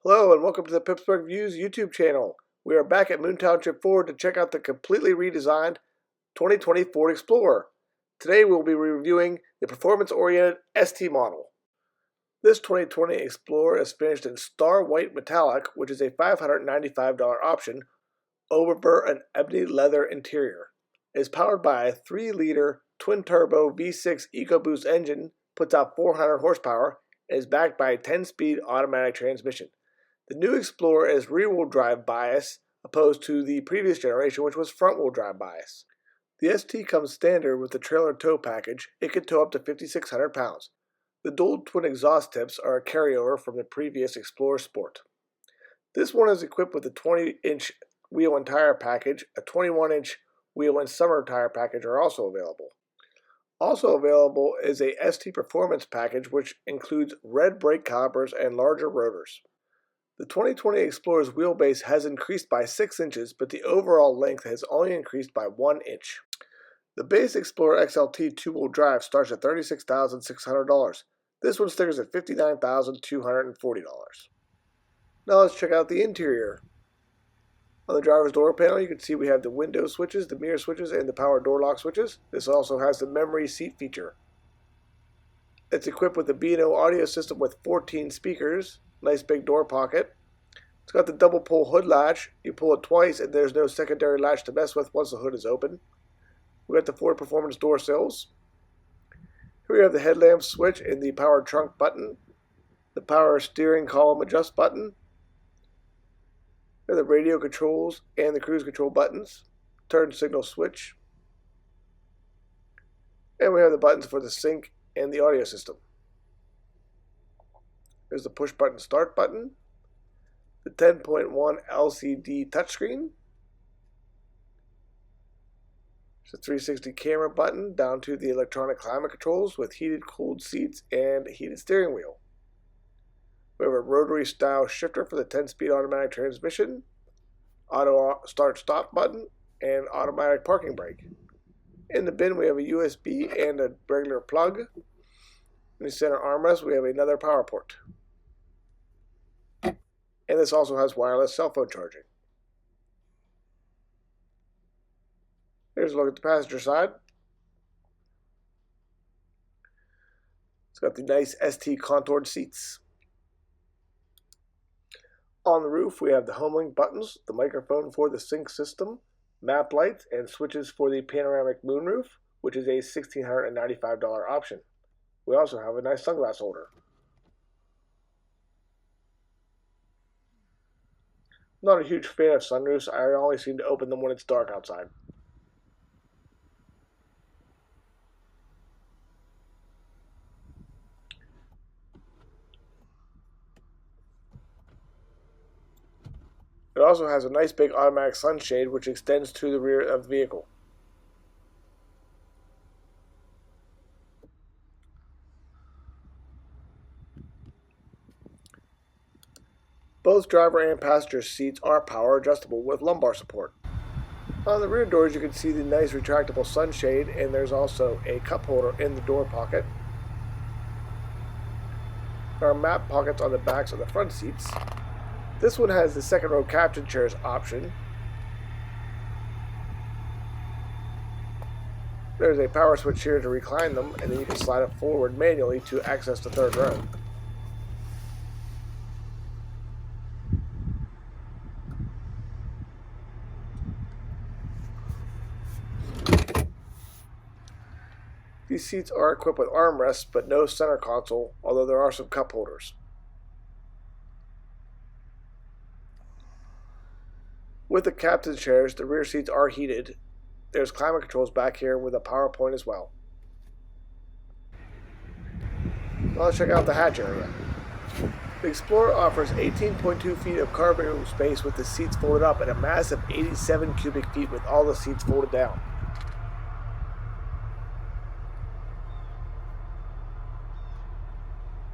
Hello and welcome to the Pittsburgh Views YouTube channel. We are back at Moon Township Ford to check out the completely redesigned 2020 Ford Explorer. Today we'll be reviewing the performance-oriented ST model. This 2020 Explorer is finished in Star White Metallic, which is a $595 option, over an ebony leather interior. It is powered by a 3-liter twin-turbo V6 EcoBoost engine, puts out 400 horsepower, and is backed by a 10-speed automatic transmission. The new Explorer is rear-wheel drive bias, opposed to the previous generation, which was front-wheel drive bias. The ST comes standard with the trailer tow package. It can tow up to 5,600 pounds. The dual twin exhaust tips are a carryover from the previous Explorer Sport. This one is equipped with a 20-inch wheel and tire package. A 21-inch wheel and summer tire package are also available. Also available is a ST Performance package, which includes red brake calipers and larger rotors. The 2020 Explorer's wheelbase has increased by 6 inches, but the overall length has only increased by 1 inch. The base Explorer XLT 2-wheel drive starts at $36,600. This one stickers at $59,240. Now let's check out the interior. On the driver's door panel, you can see we have the window switches, the mirror switches, and the power door lock switches. This also has the memory seat feature. It's equipped with the B&O audio system with 14 speakers. Nice big door pocket. It's got the double pull hood latch. You pull it twice and there's no secondary latch to mess with once the hood is open. We got the Ford Performance door sills. Here we have the headlamp switch and the power trunk button. The power steering column adjust button. Here are the radio controls and the cruise control buttons. Turn signal switch. And we have the buttons for the sync and the audio system. There's the push button start button, the 10.1 LCD touchscreen, there's a 360 camera button down to the electronic climate controls with heated cooled seats and heated steering wheel. We have a rotary style shifter for the 10-speed automatic transmission, auto start stop button, and automatic parking brake. In the bin we have a USB and a regular plug. In the center armrest we have another power port. And this also has wireless cell phone charging. Here's a look at the passenger side. It's got the nice ST contoured seats. On the roof we have the HomeLink buttons, the microphone for the sync system, map lights, and switches for the panoramic moonroof, which is a $1,695 option. We also have a nice sunglass holder. Not a huge fan of sunroofs. I only seem to open them when it's dark outside. It also has a nice big automatic sunshade which extends to the rear of the vehicle. Both driver and passenger seats are power adjustable with lumbar support. On the rear doors you can see the nice retractable sunshade, and there's also a cup holder in the door pocket. There are map pockets on the backs of the front seats. This one has the second row captain chairs option. There's a power switch here to recline them, and then you can slide it forward manually to access the third row. These seats are equipped with armrests, but no center console, although there are some cup holders. With the captain chairs, the rear seats are heated. There's climate controls back here with a power point as well. Now let's check out the hatch area. The Explorer offers 18.2 feet of cargo space with the seats folded up and a massive 87 cubic feet with all the seats folded down.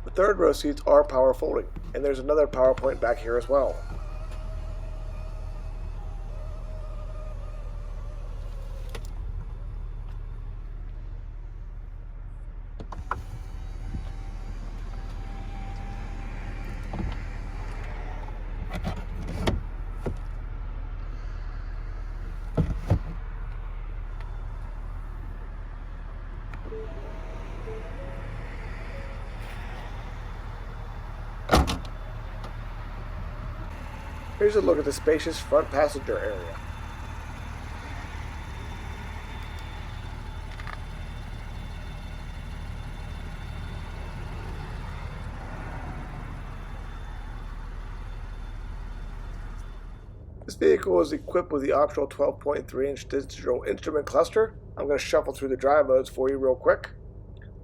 The third row seats are power folding, and there's another power point back here as well. Here's a look at the spacious front passenger area. This vehicle is equipped with the optional 12.3-inch digital instrument cluster. I'm going to shuffle through the drive modes for you real quick.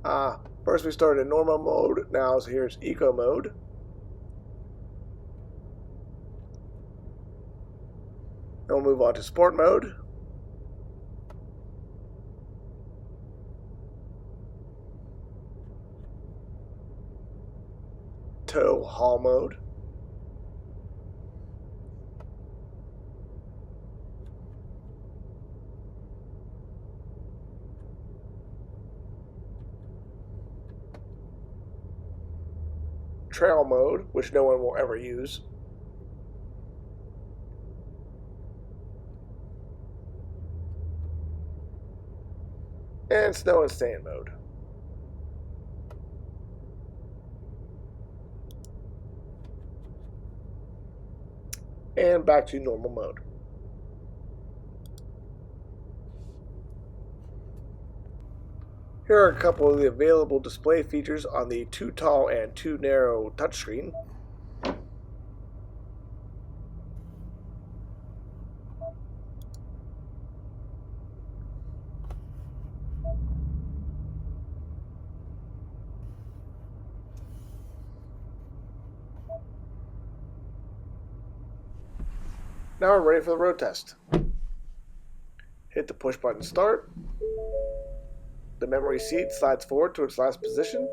First we started in normal mode. Now here's eco mode. Then we'll move on to sport mode. Tow haul mode. Trail mode, which no one will ever use. And snow and sand mode. And back to normal mode. Here are a couple of the available display features on the too tall and too narrow touchscreen. Now we're ready for the road test. Hit the push button start. The memory seat slides forward to its last position.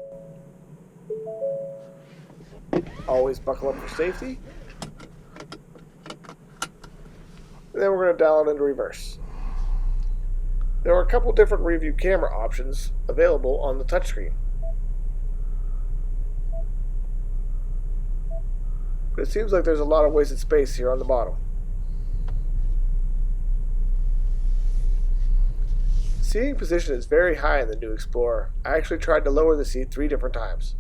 Always buckle up for safety. And then we're going to dial it into reverse. There are a couple different rear view camera options available on the touchscreen. But it seems like there's a lot of wasted space here on the bottom. The seating position is very high in the new Explorer. I actually tried to lower the seat 3 different times.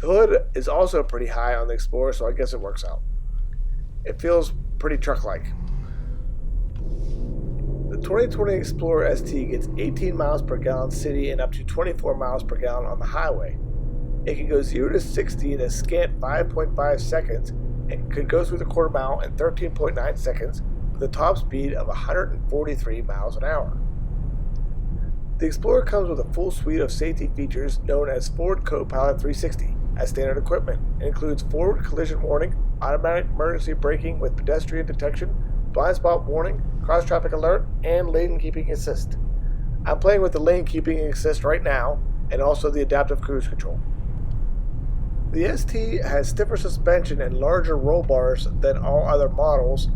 The hood is also pretty high on the Explorer, so I guess it works out. It feels pretty truck-like. The 2020 Explorer ST gets 18 miles per gallon city and up to 24 miles per gallon on the highway. It can go 0 to 60 in a scant 5.5 seconds and could go through the quarter mile in 13.9 seconds with a top speed of 143 miles an hour. The Explorer comes with a full suite of safety features known as Ford Co-Pilot 360 as standard equipment. It includes forward collision warning, automatic emergency braking with pedestrian detection, blind spot warning, cross traffic alert, and lane keeping assist. I'm playing with the lane keeping assist right now, and also the adaptive cruise control. The ST has stiffer suspension and larger roll bars than all other models,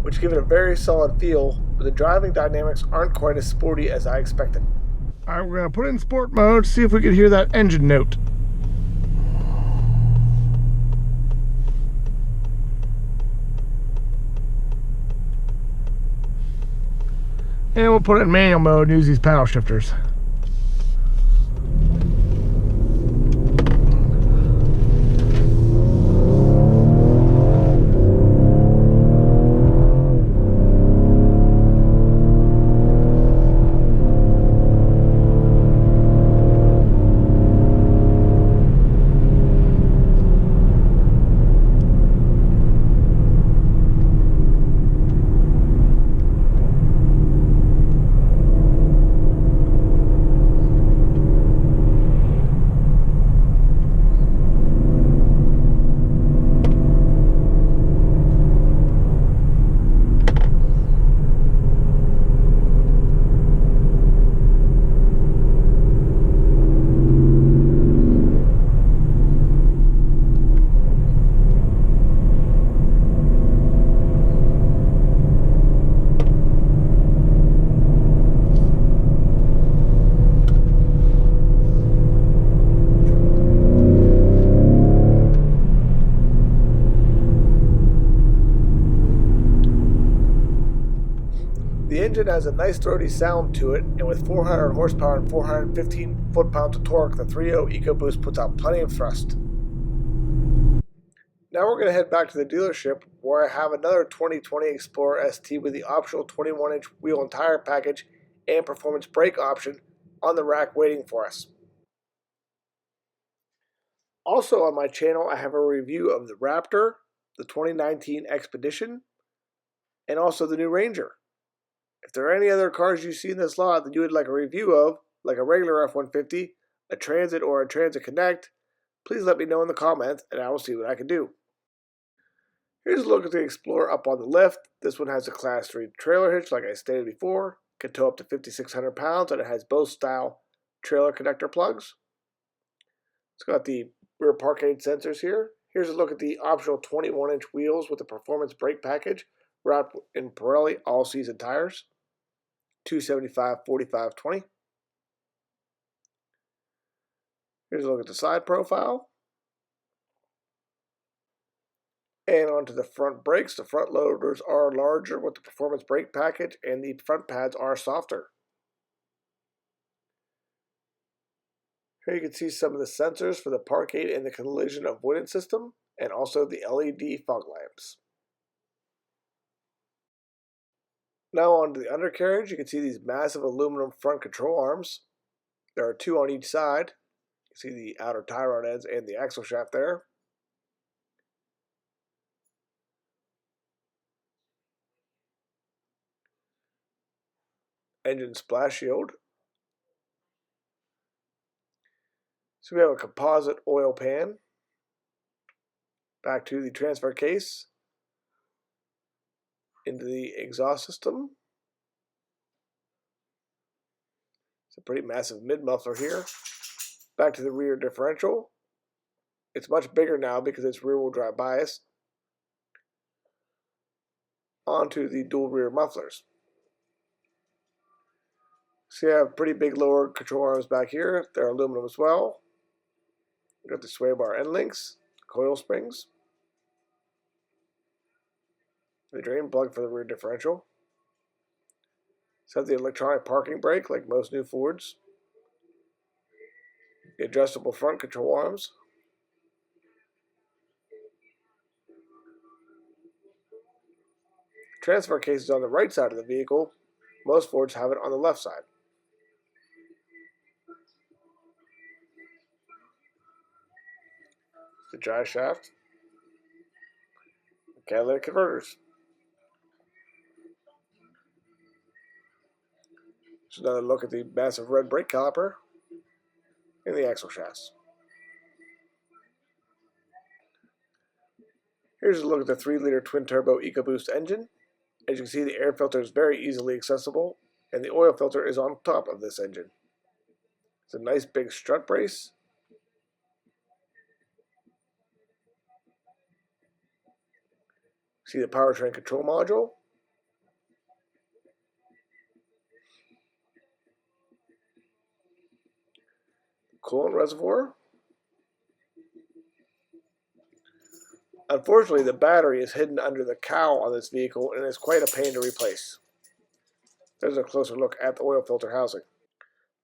which give it a very solid feel, but the driving dynamics aren't quite as sporty as I expected. Alright, we're going to put it in sport mode, see if we can hear that engine note. And we'll put it in manual mode and use these paddle shifters. The engine has a nice throaty sound to it, and with 400 horsepower and 415 foot-pounds of torque, the 3.0 EcoBoost puts out plenty of thrust. Now we're going to head back to the dealership where I have another 2020 Explorer ST with the optional 21-inch wheel and tire package and performance brake option on the rack waiting for us. Also on my channel, I have a review of the Raptor, the 2019 Expedition, and also the new Ranger. If there are any other cars you see in this lot that you would like a review of, like a regular F-150, a Transit, or a Transit Connect, please let me know in the comments and I will see what I can do. Here's a look at the Explorer up on the left. This one has a Class 3 trailer hitch like I stated before. It can tow up to 5,600 pounds and it has both style trailer connector plugs. It's got the rear park aid sensors here. Here's a look at the optional 21-inch wheels with the performance brake package wrapped in Pirelli all-season tires. 275, 45, 20. Here's a look at the side profile. And onto the front brakes. The front loaders are larger with the performance brake package and the front pads are softer. Here you can see some of the sensors for the park aid and the collision avoidance system, and also the LED fog lamps. Now on to the undercarriage. You can see these massive aluminum front control arms. There are two on each side. You see the outer tie rod ends and the axle shaft there. Engine splash shield. So we have a composite oil pan. Back to the transfer case. Into the exhaust system. It's a pretty massive mid-muffler here. Back to the rear differential. It's much bigger now because it's rear-wheel drive bias. Onto the dual rear mufflers. So you have pretty big lower control arms back here. They're aluminum as well. You've got the sway bar end links, coil springs, the drain plug for the rear differential. So the electronic parking brake like most new Fords. The adjustable front control arms. Transfer case is on the right side of the vehicle. Most Fords have it on the left side. The drive shaft. Catalytic converters. Just another look at the massive red brake caliper and the axle shafts. Here's a look at the 3-liter twin-turbo EcoBoost engine. As you can see, the air filter is very easily accessible, and the oil filter is on top of this engine. It's a nice big strut brace. See the powertrain control module. Coolant reservoir. Unfortunately, the battery is hidden under the cowl on this vehicle and is quite a pain to replace. There's a closer look at the oil filter housing.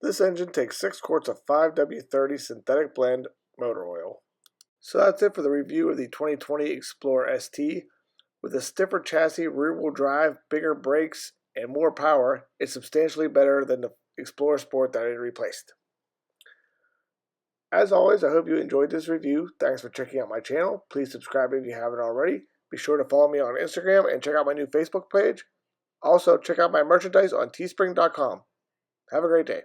This engine takes 6 quarts of 5W30 synthetic blend motor oil. So that's it for the review of the 2020 Explorer ST. With a stiffer chassis, rear-wheel drive, bigger brakes, and more power, it's substantially better than the Explorer Sport that it replaced. As always, I hope you enjoyed this review. Thanks for checking out my channel. Please subscribe if you haven't already. Be sure to follow me on Instagram and check out my new Facebook page. Also, check out my merchandise on teespring.com. Have a great day.